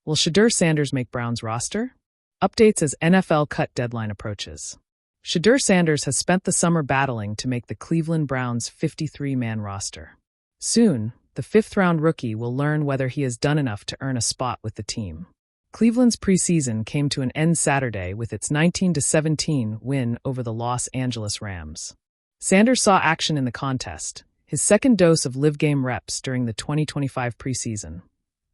Will Shedeur Sanders make Browns roster? Updates as NFL cut deadline approaches. Shedeur Sanders has spent the summer battling to make the Cleveland Browns' 53-man roster. Soon, the fifth-round rookie will learn whether he has done enough to earn a spot with the team. Cleveland's preseason came to an end Saturday with its 19-17 win over the Los Angeles Rams. Sanders saw action in the contest, his second dose of live-game reps during the 2025 preseason,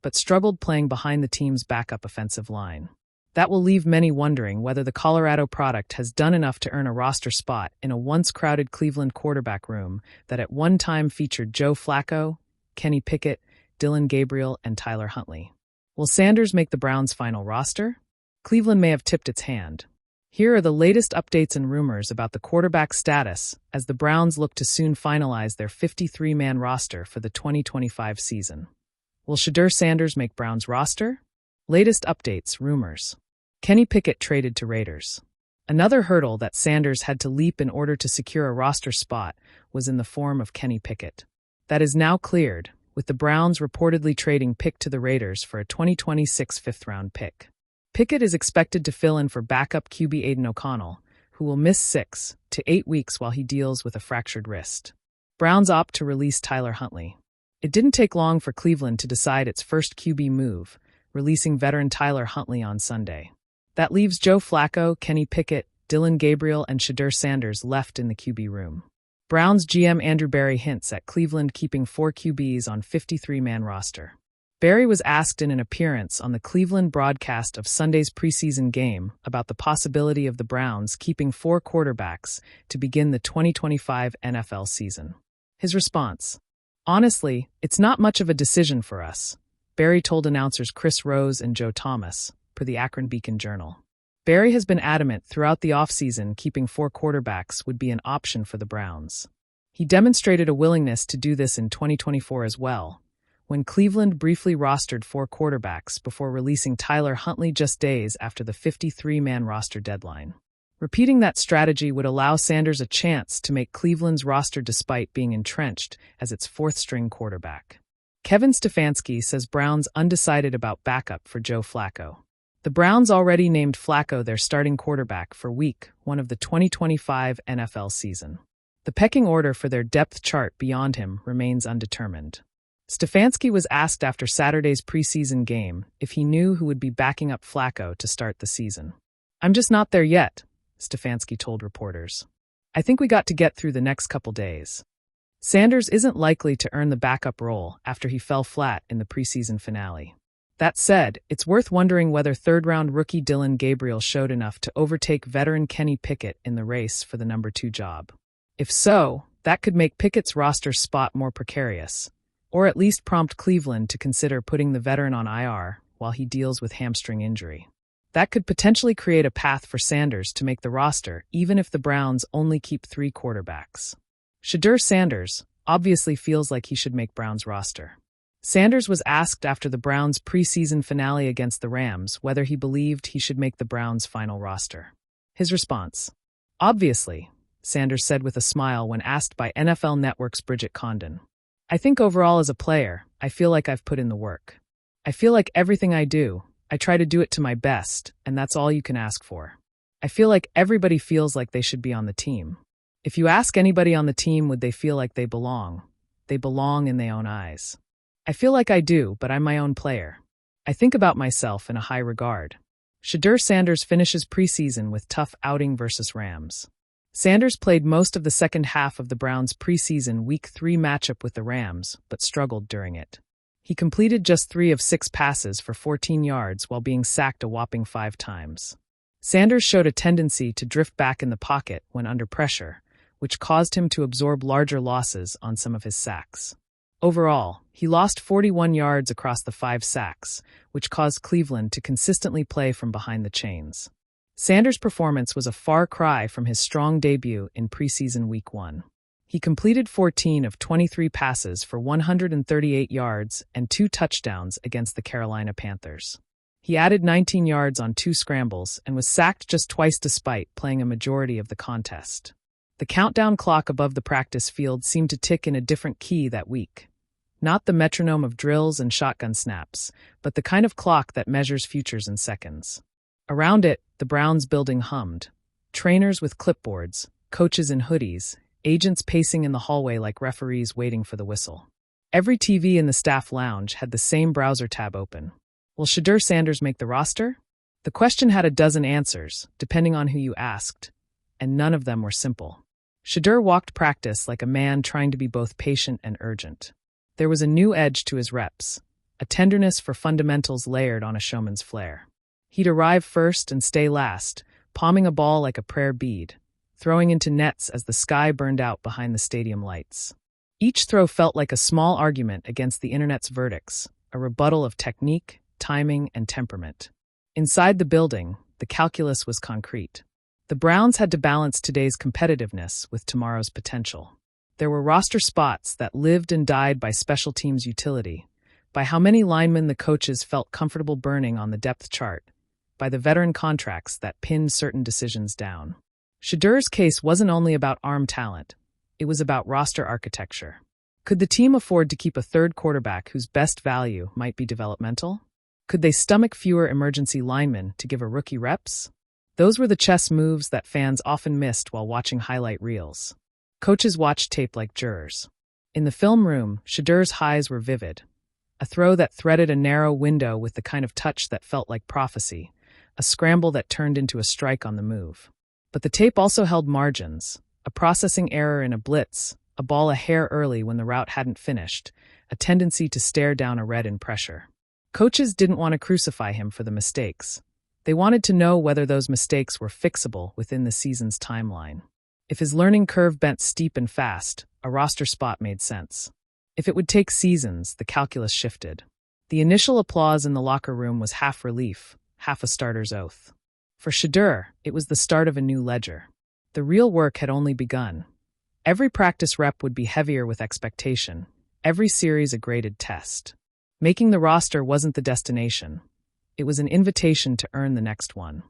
but struggled playing behind the team's backup offensive line. That will leave many wondering whether the Colorado product has done enough to earn a roster spot in a once-crowded Cleveland quarterback room that at one time featured Joe Flacco, Kenny Pickett, Dillon Gabriel, and Tyler Huntley. Will Sanders make the Browns' final roster? Cleveland may have tipped its hand. Here are the latest updates and rumors about the quarterback's status as the Browns look to soon finalize their 53-man roster for the 2025 season. Will Shedeur Sanders make Browns roster? Latest updates, rumors. Kenny Pickett traded to Raiders. Another hurdle that Sanders had to leap in order to secure a roster spot was in the form of Kenny Pickett. That is now cleared, with the Browns reportedly trading Pick to the Raiders for a 2026 fifth-round pick. Pickett is expected to fill in for backup QB Aiden O'Connell, who will miss 6 to 8 weeks while he deals with a fractured wrist. Browns opt to release Tyler Huntley. It didn't take long for Cleveland to decide its first QB move, releasing veteran Tyler Huntley on Sunday. That leaves Joe Flacco, Kenny Pickett, Dillon Gabriel, and Shedeur Sanders left in the QB room. Browns GM Andrew Berry hints at Cleveland keeping 4 QBs on 53-man roster. Berry was asked in an appearance on the Cleveland broadcast of Sunday's preseason game about the possibility of the Browns keeping 4 quarterbacks to begin the 2025 NFL season. His response: "Honestly, it's not much of a decision for us," Berry told announcers Chris Rose and Joe Thomas, per the Akron Beacon-Journal. Berry has been adamant throughout the offseason keeping 4 quarterbacks would be an option for the Browns. He demonstrated a willingness to do this in 2024 as well, when Cleveland briefly rostered 4 quarterbacks before releasing Tyler Huntley just days after the 53-man roster deadline. Repeating that strategy would allow Sanders a chance to make Cleveland's roster despite being entrenched as its 4th-string quarterback. Kevin Stefanski says Browns undecided about backup for Joe Flacco. The Browns already named Flacco their starting quarterback for Week 1 of the 2025 NFL season. The pecking order for their depth chart beyond him remains undetermined. Stefanski was asked after Saturday's preseason game if he knew who would be backing up Flacco to start the season. "I'm just not there yet," Stefanski told reporters. "I think we got to get through the next couple days." Sanders isn't likely to earn the backup role after he fell flat in the preseason finale. That said, it's worth wondering whether third-round rookie Dillon Gabriel showed enough to overtake veteran Kenny Pickett in the race for the number 2 job. If so, that could make Pickett's roster spot more precarious, or at least prompt Cleveland to consider putting the veteran on IR while he deals with hamstring injury. That could potentially create a path for Sanders to make the roster even if the Browns only keep 3 quarterbacks. Shedeur Sanders obviously feels like he should make Browns roster. Sanders was asked after the Browns' preseason finale against the Rams whether he believed he should make the Browns' final roster. His response: "Obviously," Sanders said with a smile when asked by NFL Network's Bridget Condon. "I think overall as a player, I feel like I've put in the work. I feel like everything I do, I try to do it to my best, and that's all you can ask for. I feel like everybody feels like they should be on the team. If you ask anybody on the team would they feel like they belong in their own eyes. I feel like I do, but I'm my own player. I think about myself in a high regard." Shedeur Sanders finishes preseason with tough outing versus Rams. Sanders played most of the second half of the Browns' preseason Week 3 matchup with the Rams, but struggled during it. He completed just 3 of 6 passes for 14 yards while being sacked a whopping 5 times. Sanders showed a tendency to drift back in the pocket when under pressure, which caused him to absorb larger losses on some of his sacks. Overall, he lost 41 yards across the 5 sacks, which caused Cleveland to consistently play from behind the chains. Sanders' performance was a far cry from his strong debut in preseason Week 1. He completed 14 of 23 passes for 138 yards and 2 touchdowns against the Carolina Panthers. He added 19 yards on 2 scrambles and was sacked just twice despite playing a majority of the contest. The countdown clock above the practice field seemed to tick in a different key that week. Not the metronome of drills and shotgun snaps, but the kind of clock that measures futures in seconds. Around it, the Browns building hummed. Trainers with clipboards, coaches in hoodies, agents pacing in the hallway like referees waiting for the whistle. Every TV in the staff lounge had the same browser tab open. Will Shedeur Sanders make the roster? The question had a dozen answers, depending on who you asked, and none of them were simple. Shedeur walked practice like a man trying to be both patient and urgent. There was a new edge to his reps, a tenderness for fundamentals layered on a showman's flair. He'd arrive first and stay last, palming a ball like a prayer bead, throwing into nets as the sky burned out behind the stadium lights. Each throw felt like a small argument against the internet's verdicts, a rebuttal of technique, timing, and temperament. Inside the building, the calculus was concrete. The Browns had to balance today's competitiveness with tomorrow's potential. There were roster spots that lived and died by special teams' utility, by how many linemen the coaches felt comfortable burning on the depth chart, by the veteran contracts that pinned certain decisions down. Shedeur's case wasn't only about arm talent, it was about roster architecture. Could the team afford to keep a third quarterback whose best value might be developmental? Could they stomach fewer emergency linemen to give a rookie reps? Those were the chess moves that fans often missed while watching highlight reels. Coaches watched tape like jurors. In the film room, Shedeur's highs were vivid. A throw that threaded a narrow window with the kind of touch that felt like prophecy, a scramble that turned into a strike on the move. But the tape also held margins, a processing error in a blitz, a ball a hair early when the route hadn't finished, a tendency to stare down a red in pressure. Coaches didn't want to crucify him for the mistakes. They wanted to know whether those mistakes were fixable within the season's timeline. If his learning curve bent steep and fast, a roster spot made sense. If it would take seasons, the calculus shifted. The initial applause in the locker room was half relief, half a starter's oath. For Shedeur, it was the start of a new ledger. The real work had only begun. Every practice rep would be heavier with expectation, every series a graded test. Making the roster wasn't the destination. It was an invitation to earn the next one.